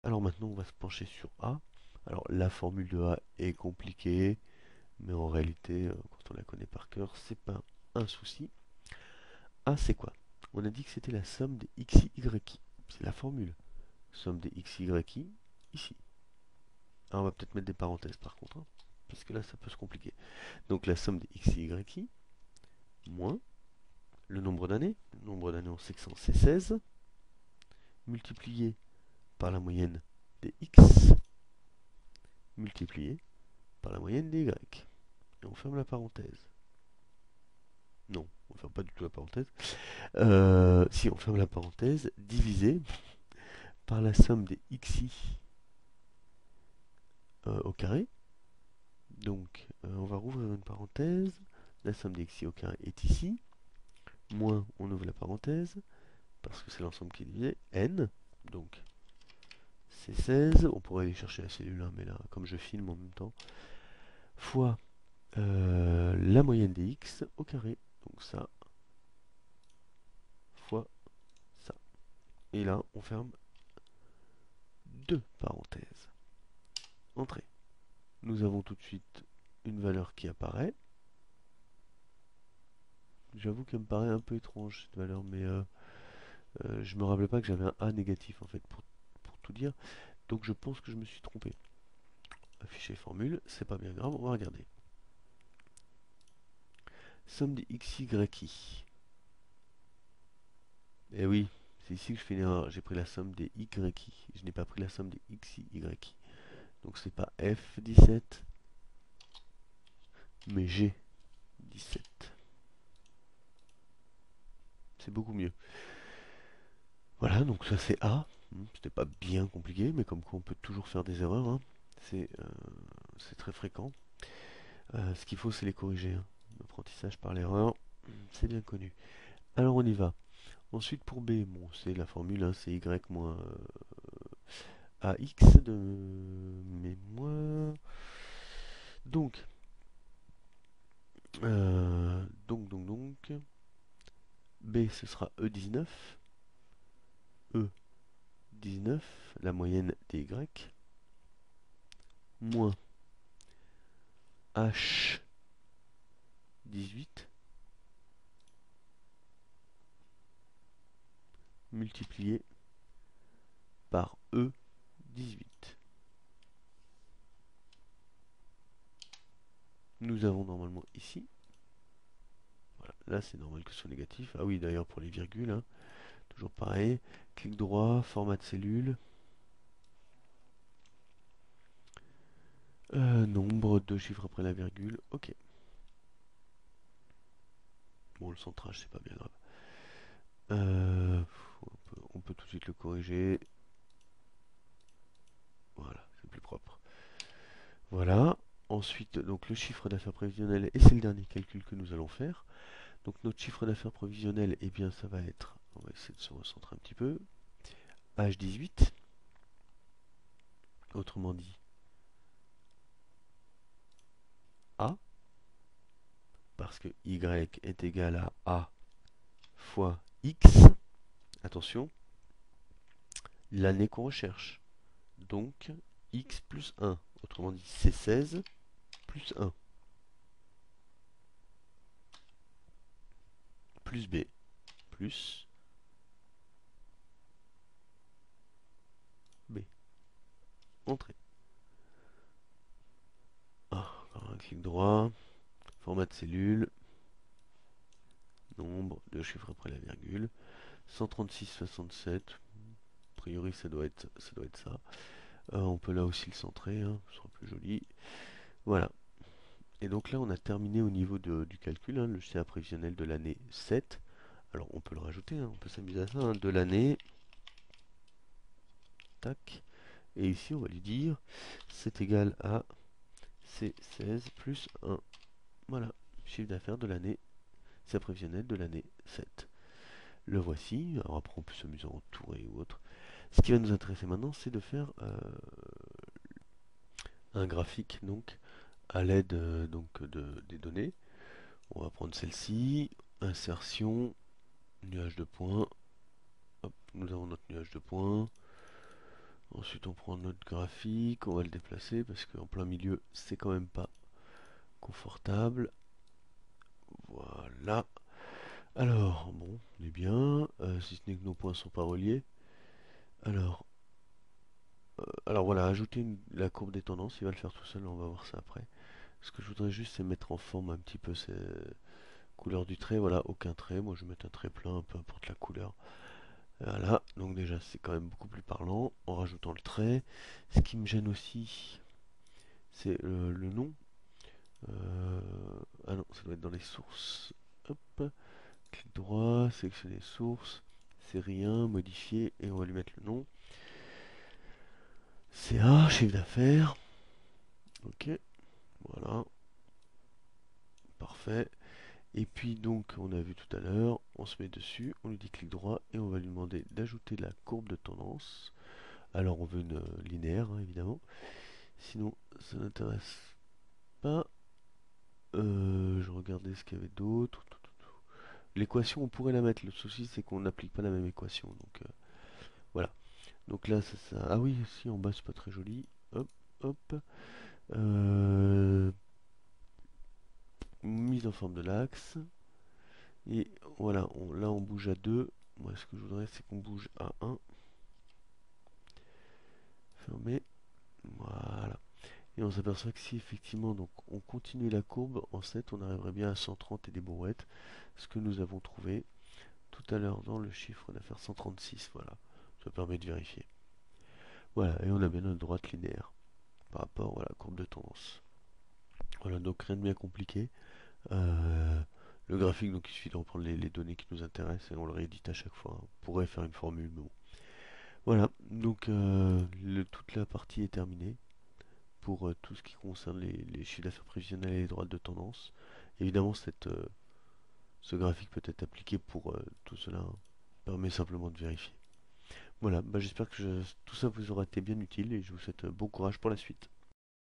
Alors maintenant, on va se pencher sur A. Alors la formule de A est compliquée, mais en réalité, quand on la connaît par cœur, c'est pas un souci. A, c'est quoi? On a dit que c'était la somme des xi, yi. C'est la formule. Somme des xi, yi, ici. Alors on va peut-être mettre des parenthèses par contre, hein, parce que là, ça peut se compliquer. Donc la somme des xi, yi, moins le nombre d'années. Le nombre d'années, on sait que c'est 16, multiplié par la moyenne des x, multiplié par la moyenne des y. Et on ferme la parenthèse. Non, on ferme pas du tout la parenthèse. Si on ferme la parenthèse, divisé par la somme des xi au carré. Donc on va rouvrir une parenthèse. La somme des xi au carré est ici. Moins, on ouvre la parenthèse, parce que c'est l'ensemble qui est divisé, n. Donc c'est 16. On pourrait aller chercher la cellule, hein, mais là, comme je filme en même temps, fois la moyenne des x au carré. Donc ça, fois ça. Et là, on ferme deux parenthèses. Entrée. Nous avons tout de suite une valeur qui apparaît. J'avoue qu'elle me paraît un peu étrange cette valeur, mais je me rappelais pas que j'avais un A négatif en fait, pour tout dire. Donc je pense que je me suis trompé. Afficher formule, c'est pas bien grave, on va regarder. Somme des xi, yi. Eh oui, c'est ici que je fais une erreur. J'ai pris la somme des yi. Je n'ai pas pris la somme des xi, yi. Donc c'est pas F17, mais G17. C'est beaucoup mieux. Voilà, donc ça c'est A. C'était pas bien compliqué, mais comme quoi on peut toujours faire des erreurs, hein. C'est très fréquent. Ce qu'il faut, c'est les corriger, hein. L'apprentissage par l'erreur, c'est bien connu. Alors on y va. Ensuite pour B, bon, c'est la formule, hein, c'est y moins ax de mémoire. Donc, B ce sera E19, E19, la moyenne des y, moins H18 multiplié par E18. Nous avons normalement ici, voilà, là c'est normal que ce soit négatif. Ah oui, d'ailleurs pour les virgules, hein, toujours pareil. Clic droit, format de cellule. Nombre de chiffres après la virgule. Ok. Bon, le centrage, c'est pas bien grave. On peut tout de suite le corriger. Voilà, c'est plus propre. Voilà. Ensuite, donc le chiffre d'affaires prévisionnel, et c'est le dernier calcul que nous allons faire. Donc notre chiffre d'affaires prévisionnel, eh bien ça va être, on va essayer de se recentrer un petit peu, H18, autrement dit A, parce que Y est égal à A fois X, attention, l'année qu'on recherche. Donc X plus 1, autrement dit c'est 16 plus 1, plus B, plus B. Entrée. Ah, encore un clic droit, format de cellule, nombre de chiffres après la virgule, 136,67, a priori ça doit être ça. On peut là aussi le centrer, hein, ce sera plus joli. Voilà. Et donc là on a terminé au niveau du calcul, hein, le CA prévisionnel de l'année 7. Alors on peut le rajouter, hein, on peut s'amuser à ça, hein, de l'année, tac, et ici on va lui dire c'est égal à C16 plus 1. Voilà, chiffre d'affaires de l'année, CA prévisionnel de l'année 7. Le voici, alors après on peut s'amuser à entourer ou autre. Ce qui va nous intéresser maintenant, c'est de faire un graphique donc à l'aide des données. On va prendre celle-ci, insertion, nuage de points. Hop, nous avons notre nuage de points. Ensuite on prend notre graphique, on va le déplacer parce qu'en plein milieu c'est quand même pas confortable. Voilà. Alors, bon, on est bien, si ce n'est que nos points sont pas reliés. Alors, alors voilà, ajouter la courbe des tendances, il va le faire tout seul, on va voir ça après. Ce que je voudrais juste, c'est mettre en forme un petit peu ces couleurs du trait. Voilà, aucun trait, moi je vais mettre un trait plein, peu importe la couleur. Voilà, donc déjà c'est quand même beaucoup plus parlant en rajoutant le trait. Ce qui me gêne aussi, c'est le nom. Euh, ah non, ça doit être dans les sources. Hop, clic droit, sélectionner sources, c'est rien, modifier, et on va lui mettre le nom. CA, chiffre d'affaires. Ok, voilà, parfait. Et puis donc, on a vu tout à l'heure, on se met dessus, on lui dit clic droit, et on va lui demander d'ajouter la courbe de tendance. Alors on veut une linéaire, hein, évidemment. Sinon, ça n'intéresse pas. Je regardais ce qu'il y avait d'autre. L'équation, on pourrait la mettre. Le souci, c'est qu'on n'applique pas la même équation. Donc voilà. Donc là, ça. Ah oui, si, en bas, c'est pas très joli. Hop, hop. Euh, Mise en forme de l'axe. Et voilà, là, on bouge à 2. Moi, ce que je voudrais, c'est qu'on bouge à 1. Fermé. Voilà. Et on s'aperçoit que si effectivement donc on continue la courbe, en 7, on arriverait bien à 130 et des brouettes, ce que nous avons trouvé tout à l'heure dans le chiffre d'affaires 136, voilà, ça permet de vérifier. Voilà, et on a bien notre droite linéaire par rapport à la courbe de tendance. Voilà, donc rien de bien compliqué. Euh, le graphique, donc il suffit de reprendre les données qui nous intéressent et on le réédite à chaque fois. On pourrait faire une formule, mais bon. Voilà, donc toute la partie est terminée pour tout ce qui concerne les chiffres d'affaires prévisionnels et les droites de tendance. Évidemment, ce graphique peut être appliqué pour tout cela, hein. Permet simplement de vérifier. Voilà, bah, j'espère que tout ça vous aura été bien utile et je vous souhaite bon courage pour la suite.